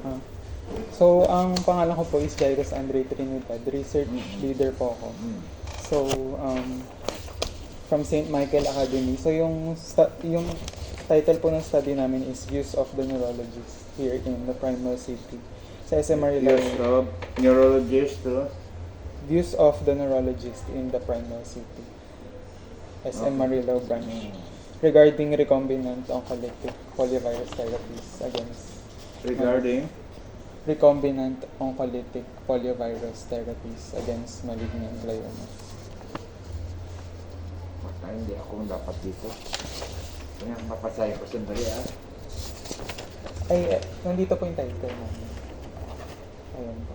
Ah. So, ang pangalan ko po is Jairus Andre Trinidad. Research leader po ako. So, from St. Michael Academy. So, yung title po ng study namin is Views of the Neurologist here in the Primal City. Sa SM Marilao. Views of neurologist, Views of the Neurologist in the Primal City. SM Marilao branch. Regarding recombinant oncolytic poliovirus therapies against regarding recombinant oncolytic poliovirus therapies against malignant glioma. hindi ako dapat dito. Kaya mapasahin ko sandali Ay, nandito po yung title namin. Ayan po.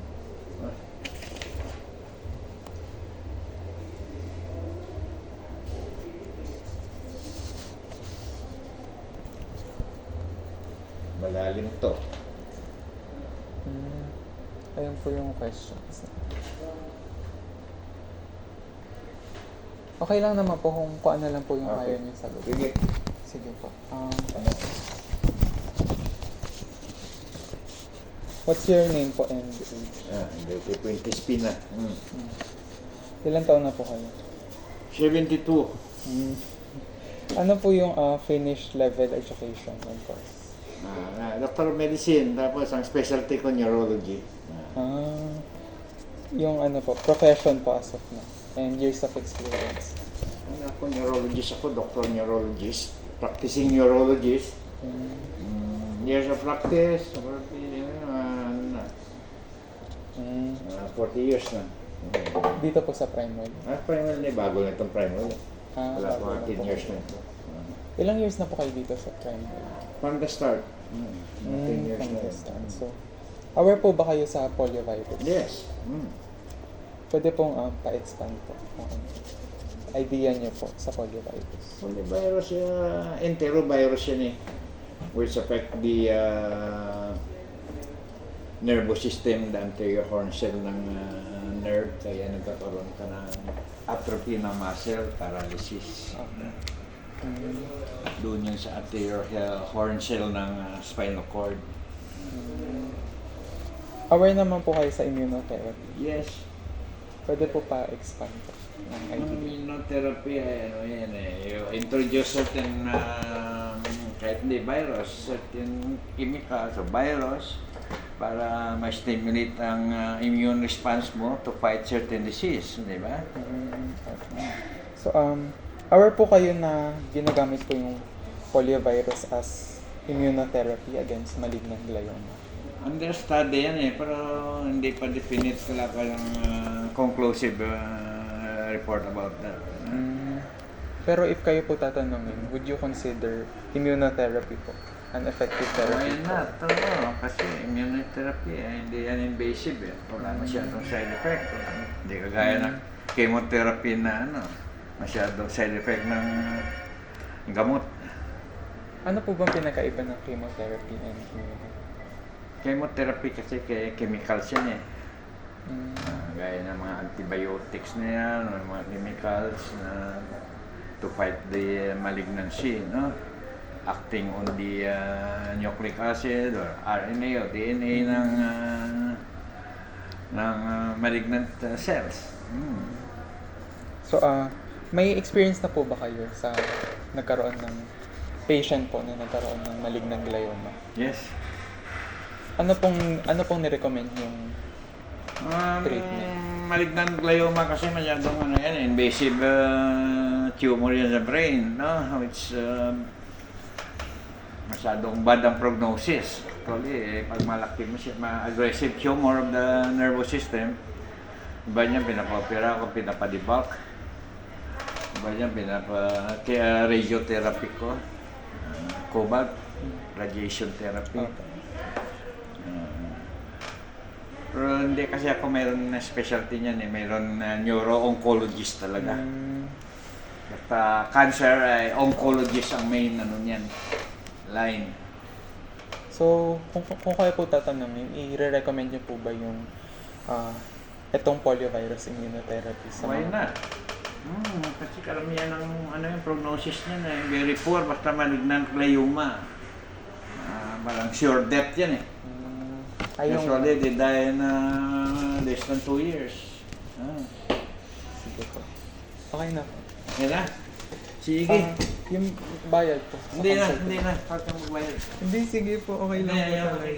Malalim to. Ayan po yung questions. Okay lang naman po kung ano lang po yung Okay. ayaw niyo sagutin. Sige. Sige po. What's your name po and age? Hindi ko 20 spin na. Ilan taon na po kayo? 72. Ano po yung finished level education and course? Doctor of Medicine, tapos ang specialty ko neurology. Yung ano po, profession po as of now, and years of experience. Ako neurologist ako, doctor neurologist, practicing neurologist. Years of practice, 40 years na. Dito po sa Primal. Primal na bago na itong primal. Wala Bago ko na 10 po. years na ito. Ilang years na po kayo dito sa Primal? From the start. 10 years From na. the start. So, aware po ba kayo sa poliovirus? Yes. Pwede pong pa-expand po. Idea niyo po sa poliovirus. Poliovirus, enterovirus yan which affect the nervous system, the anterior horn cell ng nerve, kaya nagkakaroon ka ng atrophy ng muscle, paralysis. Doon yun sa anterior horn cell ng spinal cord. Aware naman po kayo sa immunotherapy. Yes. Pwede po pa-expand po ng Ang idea. immunotherapy ay you introduce certain kahit hindi virus, certain chemicals o virus para ma-stimulate ang immune response mo to fight certain disease, di ba? So, aware po kayo na ginagamit po yung poliovirus as immunotherapy against malignant glioma? Under study yan pero hindi pa definite wala pa lang conclusive report about that. Pero if kayo po tatanungin, would you consider immunotherapy po an effective therapy? Why not? Kasi immunotherapy hindi yan invasive wala masyadong side effect. Hindi kagaya ng chemotherapy na masyadong side effect ng gamot. Ano po bang pinakaiba ng chemotherapy and immunotherapy? Chemotherapy kasi chemicals yan gaya ng mga antibiotics na yan, mga chemicals na to fight the malignancy, acting on the nucleic acid or RNA o DNA ng malignant cells. So, may experience na po ba kayo sa nagkaroon ng patient po na nagkaroon ng malignant glioma? Yes. Ano pong ni-recommend yung treatment? Malignant glioma kasi masyadong invasive tumor yan sa brain, which masyadong bad ang prognosis. Actually, pag malaki aggressive tumor of the nervous system, iba niya pinapa-opera ko, pinapa-debulk. Iba niya radiotherapy ko, cobalt, radiation therapy. Pero hindi kasi ako mayroon na specialty niyan mayroon neuro-oncologist talaga. At cancer ay oncologist ang main niyan line. So, kung kayo po tatanungin, i-recommend niyo po ba yung itong poliovirus immunotherapy sa Why not? Kasi karamihan ng yung prognosis niya very poor basta malignant glioma. Parang sure death yan Usually, they die in less than 2 years. Sige po. Okay na po. Yan na. Sige. Yung bayad po. sa Hindi na, consult. hindi na. Huwag kang magbayad. Hindi, sige po. Okay lang Hindi, po ayaw, talaga. okay.